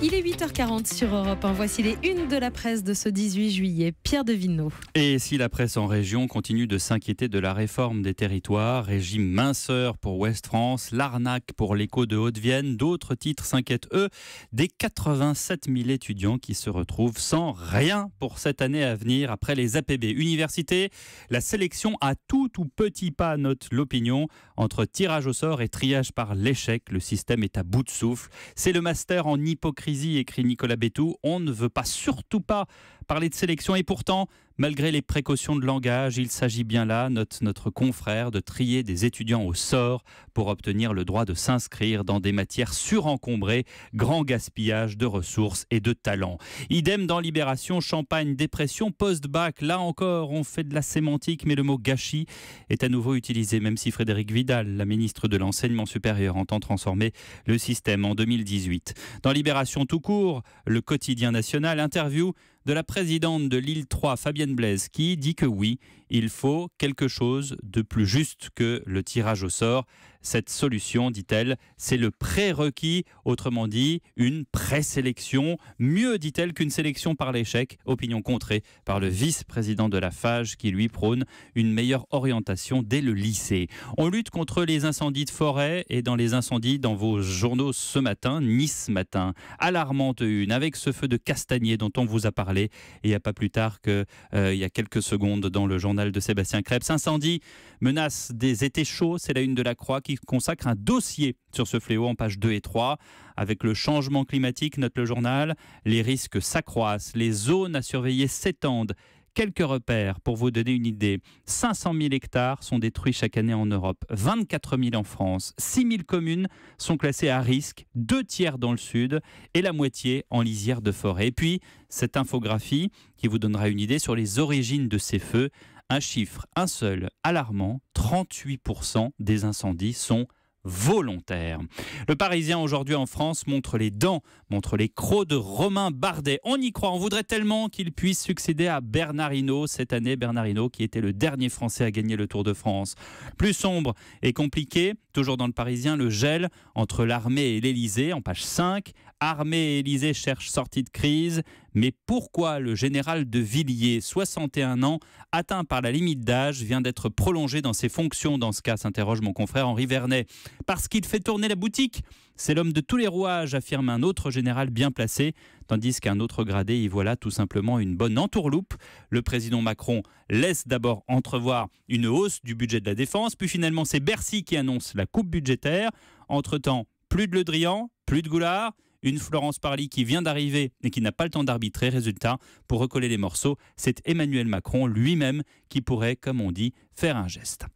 Il est 8h40 sur Europe 1. Voici les unes de la presse de ce 18 juillet. Pierre Devinot. Et si la presse en région continue de s'inquiéter de la réforme des territoires, régime minceur pour Ouest France, l'arnaque pour l'Écho de Haute-Vienne, d'autres titres s'inquiètent eux des 87 000 étudiants qui se retrouvent sans rien pour cette année à venir après les APB. Université, la sélection à tout ou petit pas, note l'opinion. Entre tirage au sort et triage par l'échec, le système est à bout de souffle. C'est le master en hypocrisie, écrit Nicolas Bétou. On ne veut surtout pas parler de sélection et pourtant, malgré les précautions de langage, il s'agit bien là, note notre confrère, de trier des étudiants au sort pour obtenir le droit de s'inscrire dans des matières surencombrées, grand gaspillage de ressources et de talents. Idem dans Libération, Champagne, dépression, post-bac. Là encore, on fait de la sémantique, mais le mot gâchis est à nouveau utilisé, même si Frédérique Vidal, la ministre de l'Enseignement supérieur, entend transformer le système en 2018. Dans Libération tout court, le quotidien national, interview de la présidente de l'île 3, Fabienne Blaise, qui dit que oui, il faut quelque chose de plus juste que le tirage au sort. Cette solution, dit-elle, c'est le prérequis, autrement dit, une présélection. Mieux, dit-elle, qu'une sélection par l'échec. Opinion contrée par le vice-président de la FAGE qui lui prône une meilleure orientation dès le lycée. On lutte contre les incendies de forêt et dans les incendies dans vos journaux ce matin, Nice matin. Alarmante une avec ce feu de castagnier dont on vous a parlé. Et il n'y a pas plus tard qu'il y a quelques secondes dans le journal de Sébastien Krebs. Incendie menace des étés chauds, c'est la une de la Croix qui consacre un dossier sur ce fléau en pages 2 et 3. Avec le changement climatique, note le journal, les risques s'accroissent, les zones à surveiller s'étendent. Quelques repères pour vous donner une idée. 500 000 hectares sont détruits chaque année en Europe, 24 000 en France, 6 000 communes sont classées à risque, 2/3 dans le sud et la moitié en lisière de forêt. Et puis, cette infographie qui vous donnera une idée sur les origines de ces feux. Un chiffre, un seul, alarmant, 38% des incendies sont volontaire. Le Parisien aujourd'hui en France montre les dents, montre les crocs de Romain Bardet. On y croit, on voudrait tellement qu'il puisse succéder à Bernard Hinault cette année. Bernard Hinault qui était le dernier Français à gagner le Tour de France. Plus sombre et compliqué, toujours dans le Parisien, le gel entre l'armée et l'Élysée en page 5. Armée et Élysée cherchent sortie de crise. Mais pourquoi le général de Villiers, 61 ans, atteint par la limite d'âge, vient d'être prolongé dans ses fonctions dans ce cas, s'interroge mon confrère Henri Vernet. Parce qu'il fait tourner la boutique. C'est l'homme de tous les rouages, affirme un autre général bien placé, tandis qu'un autre gradé y voilà tout simplement une bonne entourloupe. Le président Macron laisse d'abord entrevoir une hausse du budget de la défense, puis finalement c'est Bercy qui annonce la coupe budgétaire. Entre-temps, plus de Le Drian, plus de Goulard, une Florence Parly qui vient d'arriver et qui n'a pas le temps d'arbitrer. Résultat, pour recoller les morceaux, c'est Emmanuel Macron lui-même qui pourrait, comme on dit, faire un geste.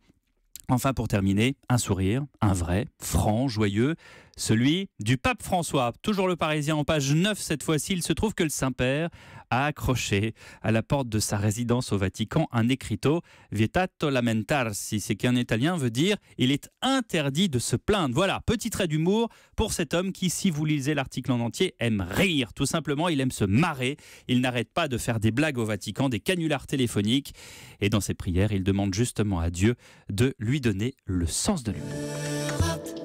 Enfin, pour terminer, un sourire, un vrai, franc, joyeux, celui du pape François. Toujours le Parisien en page 9 cette fois-ci. Il se trouve que le Saint-Père a accroché à la porte de sa résidence au Vatican un écriteau « Vietato lamentarsi », c'est qu'un italien veut dire « il est interdit de se plaindre ». Voilà, petit trait d'humour pour cet homme qui, si vous lisez l'article en entier, aime rire. Tout simplement, il aime se marrer. Il n'arrête pas de faire des blagues au Vatican, des canulars téléphoniques. Et dans ses prières, il demande justement à Dieu de lui donner le sens de l'humour.